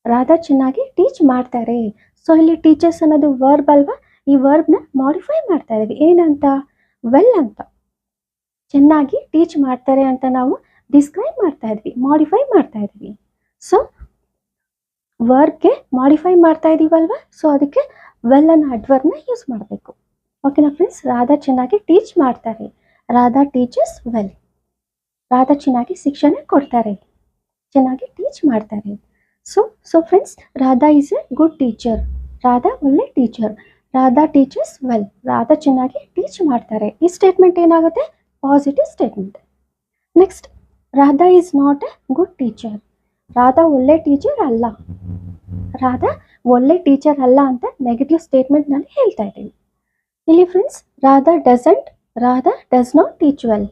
A: Radha ಚೆನ್ನಾಗಿ ಟೀಚ್ ಮಾಡ್ತಾರೆ. ಸೊ ಇಲ್ಲಿ ಟೀಚರ್ಸ್ ಅನ್ನೋದು ವರ್ಬ್ ಅಲ್ವಾ? ಈ ವರ್ಬ್ನ ಮಾಡಿಫೈ ಮಾಡ್ತಾ ಇದ್ದೀವಿ. ಏನಂತ? ವೆಲ್ ಅಂತ. ಚೆನ್ನಾಗಿ ಟೀಚ್ ಮಾಡ್ತಾರೆ ಅಂತ ನಾವು ಡಿಸ್ಕ್ರೈಬ್ ಮಾಡ್ತಾ ಇದ್ವಿ, ಮಾಡಿಫೈ ಮಾಡ್ತಾ ಇದ್ವಿ. ಸೊ ವರ್ಬ್ಗೆ ಮಾಡಿಫೈ ಮಾಡ್ತಾ ಇದೀವಲ್ವಾ? ಸೊ ಅದಕ್ಕೆ ವೆಲ್ ಅನ್ನೋ ಅಡ್ವರ್ಬ್ನ ಯೂಸ್ ಮಾಡಬೇಕು. ಓಕೆನಾ ಫ್ರೆಂಡ್ಸ್? ರಾಧಾ ಚೆನ್ನಾಗಿ ಟೀಚ್ ಮಾಡ್ತಾರೆ. Radha teaches well. ರಾಧಾ ಚೆನ್ನಾಗಿ ಶಿಕ್ಷಣ ಕೊಡ್ತಾರೆ, ಚೆನ್ನಾಗಿ ಟೀಚ್ ಮಾಡ್ತಾರೆ. So friends, Radha is a good teacher. Radha ಒಳ್ಳೆ teacher. Radha teaches well. Radha ಚೆನ್ನಾಗಿ ಟೀಚ್ ಮಾಡ್ತಾರೆ. ಈ ಸ್ಟೇಟ್ಮೆಂಟ್ ಏನಾಗುತ್ತೆ? Positive statement. Next, Radha is not a good teacher. Radha ಒಳ್ಳೆ ಟೀಚರ್ ಅಲ್ಲ. ರಾಧಾ ಒಳ್ಳೆ ಟೀಚರ್ ಅಲ್ಲ ಅಂತ ನೆಗೆಟಿವ್ ಸ್ಟೇಟ್ಮೆಂಟ್ನಲ್ಲಿ ಹೇಳ್ತಾ ಇದ್ದೀವಿ. ಇಲ್ಲಿ friends, Radha does not teach well.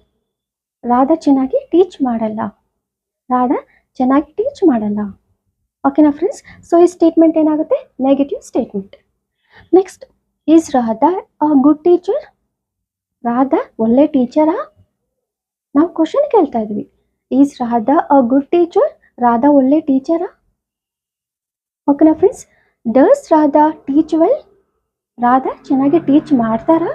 A: Radha ಚೆನ್ನಾಗಿ ಟೀಚ್ ಮಾಡಲ್ಲ. ರಾಧಾ ಚೆನ್ನಾಗಿ ಟೀಚ್ ಮಾಡಲ್ಲ. ಓಕೆನಾ ಫ್ರೆಂಡ್ಸ್? ಸೊ ಈ ಸ್ಟೇಟ್ಮೆಂಟ್ ಏನಾಗುತ್ತೆ? Negative statement. Next, is Radha a good teacher? Radha ಒಳ್ಳೆ ಟೀಚರಾ? ನಾವು ಕ್ವಶನ್ ಕೇಳ್ತಾ ಇದ್ವಿ. Is Radha a good teacher? Radha ಒಳ್ಳೆ ಟೀಚರಾ? ಓಕೆನಾ friends? Does Radha teach well? Radha ಚೆನ್ನಾಗಿ ಟೀಚ್ ಮಾಡ್ತಾರಾ?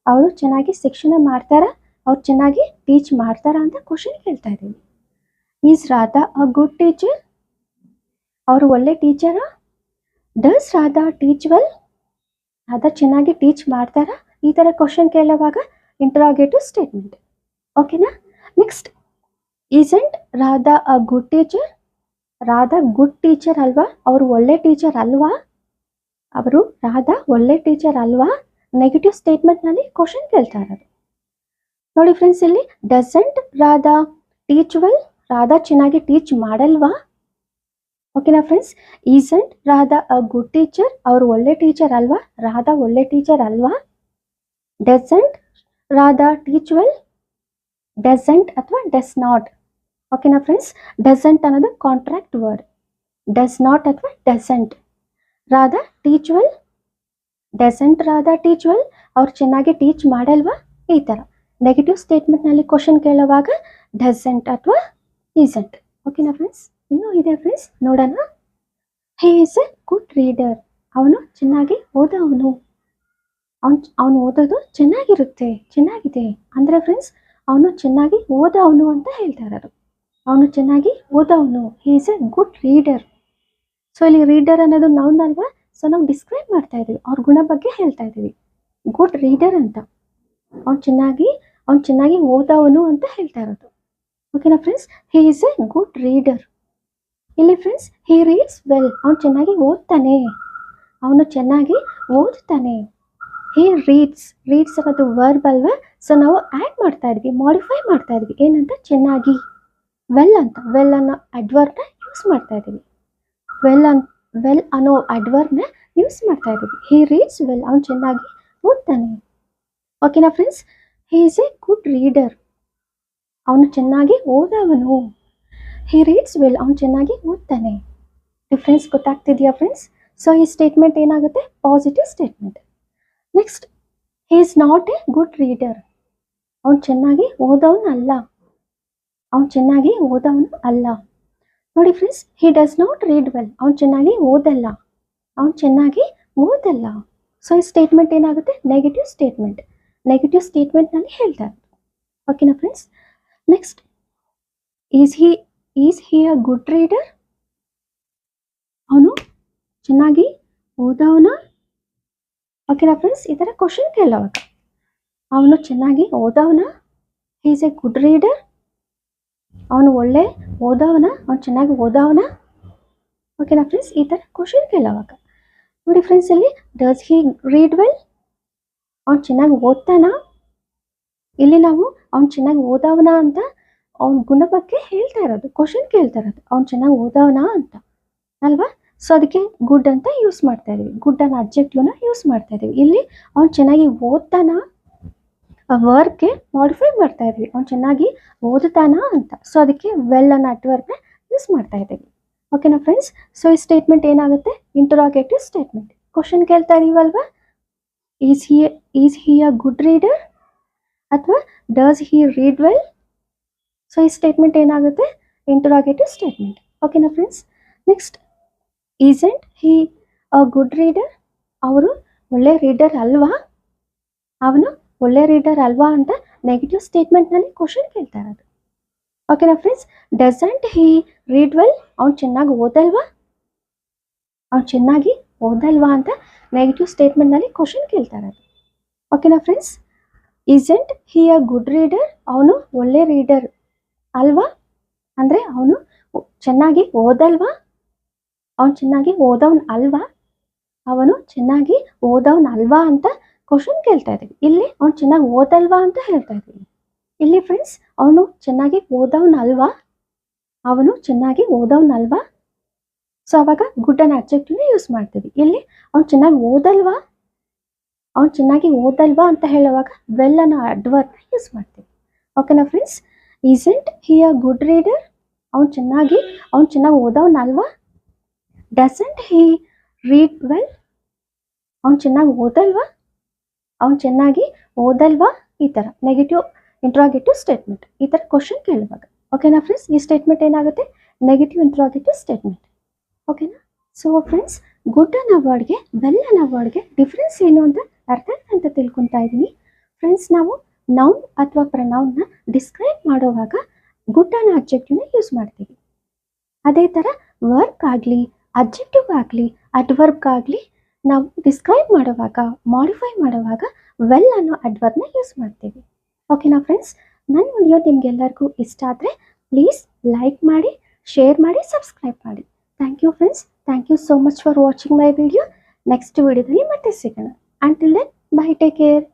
A: ಅವರು ಚೆನ್ನಾಗಿ ಶಿಕ್ಷಣ ಮಾಡ್ತಾರಾ? ಅವ್ರು ಚೆನ್ನಾಗಿ ಟೀಚ್ ಮಾಡ್ತಾರಾ ಅಂತ ಕ್ವಶನ್ ಕೇಳ್ತಾ ಇದ್ದೀವಿ. Is Radha a good teacher? ಅವರು ಒಳ್ಳೆ ಟೀಚರಾ? Does Radha teach well? Radha ಚೆನ್ನಾಗಿ ಟೀಚ್ ಮಾಡ್ತಾರಾ? ಈ ಥರ ಕ್ವಶನ್ ಕೇಳುವಾಗ ಇಂಟರಾಗೇಟಿವ್ ಸ್ಟೇಟ್ಮೆಂಟ್. ಓಕೆನಾ? Next, isn't Radha a good teacher? Radha good teacher ಅಲ್ವಾ? ಅವರು ಒಳ್ಳೆ ಟೀಚರ್ ಅಲ್ವಾ? ರಾಧಾ ಒಳ್ಳೆ ಟೀಚರ್ ಅಲ್ವಾ? ನೆಗೆಟಿವ್ ಸ್ಟೇಟ್ಮೆಂಟ್ನಲ್ಲಿ ಕ್ವಶನ್ ಕೇಳ್ತಾ ಇರೋದು. ನೋಡಿ ಫ್ರೆಂಡ್ಸ್, ಇಲ್ಲಿ doesn't Radha teach well? Radha ಚೆನ್ನಾಗಿ ಟೀಚ್ ಮಾಡಲ್ವಾ? ಓಕೆನಾ friends? Isn't Radha a good teacher? ಅವರು ಒಳ್ಳೆ ಟೀಚರ್ ಅಲ್ವಾ? ರಾಧಾ ಒಳ್ಳೆ ಟೀಚರ್ ಅಲ್ವಾ? Doesn't Radha teach well? Doesn't ಅಥವಾ ಡಸ್ ನಾಟ್. ಓಕೆನಾ ಫ್ರೆಂಡ್ಸ್? ಡಸಂಟ್ ಅನ್ನೋದು ಕಾಂಟ್ರಾಕ್ಟ್ ವರ್ಡ್. ಡಸ್ ನಾಟ್ ಅಥವಾ doesn't. Radha teach well? Doesn't Radha teach well? ಅವ್ರು ಚೆನ್ನಾಗಿ ಟೀಚ್ ಮಾಡಲ್ವಾ? ಈ ಥರ ನೆಗೆಟಿವ್ ಸ್ಟೇಟ್ಮೆಂಟ್ನಲ್ಲಿ ಕ್ವಶನ್ ಕೇಳುವಾಗ ಡಸಂಟ್ ಅಥವಾ ಈಸಂಟ್. ಓಕೆನಾ ಫ್ರೆಂಡ್ಸ್? ಇನ್ನೂ ಇದೆ ಫ್ರೆಂಡ್ಸ್, ನೋಡೋಣ. ಹಿ ಈಸ್ ಎ ಗುಡ್ ರೀಡರ್. ಅವನು ಚೆನ್ನಾಗಿ ಓದೋವನು. ಅವನು ಓದೋದು ಚೆನ್ನಾಗಿದೆ ಅಂದರೆ ಫ್ರೆಂಡ್ಸ್, ಅವನು ಚೆನ್ನಾಗಿ ಓದೋವನು ಅಂತ ಹೇಳ್ತಾ ಇರೋದು. ಅವನು ಚೆನ್ನಾಗಿ ಓದೋವನು. He is a good reader. So ಇಲ್ಲಿ ರೀಡರ್ ಅನ್ನೋದು ನೌನ್ ಅಲ್ವಾ? ಸೊ ನಾವು ಡಿಸ್ಕ್ರೈಬ್ ಮಾಡ್ತಾ ಇದ್ದೀವಿ, ಅವ್ರ ಗುಣ ಬಗ್ಗೆ ಹೇಳ್ತಾ ಇದ್ದೀವಿ. ಗುಡ್ ರೀಡರ್ ಅಂತ, ಅವ್ನು ಚೆನ್ನಾಗಿ ಓದೋವನು ಅಂತ ಹೇಳ್ತಾ ಇರೋದು. ಓಕೆನಾ friends? He is a good reader. ಇಲ್ಲಿ ಫ್ರೆಂಡ್ಸ್, ಹಿ ರೀಡ್ಸ್ ವೆಲ್. ಅವನು ಚೆನ್ನಾಗಿ ಓದ್ತಾನೆ. ಹಿ ರೀಡ್ಸ್ ಅನ್ನೋದು ವರ್ಬ್ ಅಲ್ವಾ? ಸೊ ನಾವು ಆ್ಯಡ್ ಮಾಡ್ತಾ ಇದ್ವಿ, ಮಾಡಿಫೈ ಮಾಡ್ತಾ ಇದ್ವಿ. ಏನಂತ? ಚೆನ್ನಾಗಿ. ವೆಲ್ ಅನ್ನೋ ಅಡ್ವರ್ಬ್ನ ಯೂಸ್ ಮಾಡ್ತಾ ಇದ್ದೀವಿ. ವೆಲ್ ವೆಲ್ ಅನ್ನೋ ಅಡ್ವರ್ಬ್ನ ಯೂಸ್ ಮಾಡ್ತಾ ಇದ್ದೀವಿ. ಹಿ ರೀಡ್ಸ್ ವೆಲ್, ಅವ್ನು ಚೆನ್ನಾಗಿ ಓದ್ತಾನೆ. ಓಕೆನಾ friends? He is a good reader, ಅವನು ಚೆನ್ನಾಗಿ ಓದವನು. ಹಿ ರೀಡ್ಸ್ ವೆಲ್, ಅವ್ನು ಚೆನ್ನಾಗಿ ಓದ್ತಾನೆ. ಡಿಫ್ರೆನ್ಸ್ ಗೊತ್ತಾಗ್ತಿದೆಯಾ ಫ್ರೆಂಡ್ಸ್? ಸೊ ಈ ಸ್ಟೇಟ್ಮೆಂಟ್ ಏನಾಗುತ್ತೆ? Positive statement. Next, he is not a good reader, ಅವ್ನು ಚೆನ್ನಾಗಿ ಓದವನು ಅಲ್ಲ. ಅವ್ನು ಚೆನ್ನಾಗಿ ಓದವನು ಅಲ್ಲ. ನೋಡಿ friends, he does not read well, ಅವ್ನು ಚೆನ್ನಾಗಿ ಓದಲ್ಲ. ಅವ್ನು ಚೆನ್ನಾಗಿ ಓದಲ್ಲ. ಸೊ ಈ ಸ್ಟೇಟ್ಮೆಂಟ್ ಏನಾಗುತ್ತೆ? Negative statement. ನೆಗೆಟಿವ್ ಸ್ಟೇಟ್ಮೆಂಟ್ನಲ್ಲಿ ಹೇಳ್ತಾರೆ. ಓಕೆನಾ friends? Next, is he a good reader, ಅವನು ಚೆನ್ನಾಗಿ ಓದವನ? ಓಕೆನಾ ಫ್ರೆಂಡ್ಸ್? ಈ ಥರ ಕ್ವಶನ್ ಕೇಳೋವಾಗ ಅವನು ಚೆನ್ನಾಗಿ ಓದವನ, he is a good reader, ಅವನು ಒಳ್ಳೆ ಓದವನ, ಅವ್ನು ಚೆನ್ನಾಗಿ ಓದವನ. ಓಕೆನಾ ಫ್ರೆಂಡ್ಸ್? ಈ ಥರ ಕ್ವಶನ್ ಕೇಳೋವಾಗ ನೋಡಿ ಫ್ರೆಂಡ್ಸ್, ಇಲ್ಲಿ ಡಸ್ ಹಿ ರೀಡ್ ವೆಲ್, ಅವ್ನು ಚೆನ್ನಾಗಿ ಓದ್ತಾನ? ಇಲ್ಲಿ ನಾವು ಅವ್ನು ಚೆನ್ನಾಗಿ ಓದವನ ಅಂತ ಅವ್ನ ಗುಣ ಬಗ್ಗೆ ಹೇಳ್ತಾ ಇರೋದು, ಕ್ವಶನ್ ಕೇಳ್ತಾ ಇರೋದು, ಅವ್ನು ಚೆನ್ನಾಗಿ ಓದವನ ಅಂತ ಅಲ್ವಾ? ಸೊ ಅದಕ್ಕೆ ಗುಡ್ ಅಂತ ಯೂಸ್ ಮಾಡ್ತಾ ಇದೀವಿ, ಗುಡ್ ಅನ್ನೋ ಅಬ್ಜೆಕ್ಟಿವ್ನ ಯೂಸ್ ಮಾಡ್ತಾ ಇದೀವಿ. ಇಲ್ಲಿ ಅವ್ನು ಚೆನ್ನಾಗಿ ಓದ್ತಾನ ವರ್ಕ್ಗೆ ಮಾಡಿಫೈ ಮಾಡ್ತಾ ಇದೀವಿ, ಅವ್ನು ಚೆನ್ನಾಗಿ ಓದುತ್ತಾನ ಅಂತ. ಸೊ ಅದಕ್ಕೆ ವೆಲ್ ಅನ್ನೋ ಅಡ್ವರ್ಬ್ನ ಯೂಸ್ ಮಾಡ್ತಾ ಇದ್ದೀವಿ. ಓಕೆನಾ ಫ್ರೆಂಡ್ಸ್? ಸೊ ಈ ಸ್ಟೇಟ್ಮೆಂಟ್ ಏನಾಗುತ್ತೆ? Interrogative statement. ಕ್ವಶನ್ ಕೇಳ್ತಾ ಇದೀವಲ್ವಾ, is he a good reader ಅಥವಾ does he read well? So ಈ ಸ್ಟೇಟ್ಮೆಂಟ್ ಏನಾಗುತ್ತೆ? Interrogative statement. ಓಕೆನಾ friends? Next, isn't he a good reader, ಅವರು ಒಳ್ಳೆ ರೀಡರ್ ಅಲ್ವಾ? ಅವನು ಒಳ್ಳೆ ರೀಡರ್ ಅಲ್ವಾ ಅಂತ ನೆಗೆಟಿವ್ ಸ್ಟೇಟ್ಮೆಂಟ್ನಲ್ಲಿ ಕ್ವಶನ್ ಕೇಳ್ತಾ ಇರೋದು. ಓಕೆನಾ friends? Doesn't he read well, ಅವ್ನು ಚೆನ್ನಾಗಿ ಓದಲ್ವಾ? ಅವ್ನು ಚೆನ್ನಾಗಿ ಓದಲ್ವಾ ಅಂತ ನೆಗೆಟಿವ್ ಸ್ಟೇಟ್ಮೆಂಟ್ನಲ್ಲಿ ಕ್ವಶನ್ ಕೇಳ್ತಾ ಇರೋದು. ಓಕೆನಾ friends? Isn't he a good reader, ಅವನು ಒಳ್ಳೆ ರೀಡರ್ ಅಲ್ವಾ? ಅಂದರೆ ಅವನು ಚೆನ್ನಾಗಿ ಓದಲ್ವಾ? ಅವನು ಚೆನ್ನಾಗಿ ಓದವನ್ ಅಲ್ವಾ? ಅವನು ಚೆನ್ನಾಗಿ ಓದವನ್ ಅಲ್ವಾ ಅಂತ ಕ್ವಶನ್ ಕೇಳ್ತಾ ಇದ್ದೀವಿ. ಇಲ್ಲಿ ಅವ್ನು ಚೆನ್ನಾಗಿ ಓದಲ್ವಾ ಅಂತ ಹೇಳ್ತಾ ಇದ್ದೀವಿ. ಇಲ್ಲಿ ಫ್ರೆಂಡ್ಸ್, ಅವನು ಚೆನ್ನಾಗಿ ಓದವನ್ ಅಲ್ವಾ? ಅವನು ಚೆನ್ನಾಗಿ ಓದವನ್ ಅಲ್ವಾ? ಸೊ ಅವಾಗ ಗುಡ್ ಅನ್ನೋ ಅಬ್ಜೆಕ್ಟಿವ್ನ ಯೂಸ್ ಮಾಡ್ತೀವಿ. ಇಲ್ಲಿ ಅವ್ನು ಚೆನ್ನಾಗಿ ಓದಲ್ವಾ? ಅವ್ನು ಚೆನ್ನಾಗಿ ಓದಲ್ವಾ ಅಂತ ಹೇಳುವಾಗ ವೆಲ್ ಅನ್ನೋ ಅಡ್ವರ್ಬ್ನ ಯೂಸ್ ಮಾಡ್ತೀವಿ. ಓಕೆನಾ friends? Isn't he a good reader, ಅವ್ನು ಚೆನ್ನಾಗಿ ಓದವನ್ ಅಲ್ವಾ? ಡಸಂಟ್ ಹಿ ರೀಡ್ ವೆಲ್, ಅವ್ನು ಚೆನ್ನಾಗಿ ಓದಲ್ವಾ? ಅವ್ನು ಚೆನ್ನಾಗಿ ಓದಲ್ವಾ? ಈ ಥರ ನೆಗೆಟಿವ್ ಇಂಟ್ರಾಗೇಟಿವ್ ಸ್ಟೇಟ್ಮೆಂಟ್, ಈ ಥರ ಕ್ವಶನ್ ಕೇಳುವಾಗ. ಓಕೆನಾ ಫ್ರೆಂಡ್ಸ್? ಈ ಸ್ಟೇಟ್ಮೆಂಟ್ ಏನಾಗುತ್ತೆ? Negative interrogative statement. ಓಕೆನಾ? ಸೊ ಫ್ರೆಂಡ್ಸ್, ಗುಡ್ ಅನ್ನೋ ವರ್ಡ್ಗೆ ವೆಲ್ ಅನ್ನೋ ವರ್ಡ್ಗೆ ಡಿಫ್ರೆನ್ಸ್ ಏನು ಅಂತ ಅರ್ಥ ಅಂತ ತಿಳ್ಕೊತಾ ಇದ್ದೀನಿ. ಫ್ರೆಂಡ್ಸ್, ನಾವು ನೌನ್ ಅಥವಾ ಪ್ರನೌನ್ನ ಡಿಸ್ಕ್ರೈಬ್ ಮಾಡುವಾಗ ಗುಡ್ ಅನ್ನೋ ಅಬ್ಜೆಕ್ಟಿವ್ನ ಯೂಸ್ ಮಾಡ್ತೀವಿ. ಅದೇ ಥರ ವರ್ಕ್ ಆಗಲಿ, ಅಬ್ಜೆಕ್ಟಿವ್ ಆಗಲಿ, ಅಡ್ವರ್ಬ್ಗಾಗಲಿ ನಾವು ಡಿಸ್ಕ್ರೈಬ್ ಮಾಡುವಾಗ, ಮಾಡಿಫೈ ಮಾಡುವಾಗ ವೆಲ್ ಅನ್ನೋ ಅಡ್ವರ್ಬ್ನ ಯೂಸ್ ಮಾಡ್ತೀವಿ. ಓಕೆನಾ ಫ್ರೆಂಡ್ಸ್? ನನ್ನ ವಿಡಿಯೋ ನಿಮಗೆಲ್ಲರಿಗೂ ಇಷ್ಟ ಆದರೆ ಪ್ಲೀಸ್ ಲೈಕ್ ಮಾಡಿ, ಶೇರ್ ಮಾಡಿ, ಸಬ್ಸ್ಕ್ರೈಬ್ ಮಾಡಿ. Thank you friends. Thank you so much for watching my video. Next ವಿಡಿಯೋದಲ್ಲಿ ಮತ್ತೆ ಸಿಗೋಣ. Until then, bye, take care.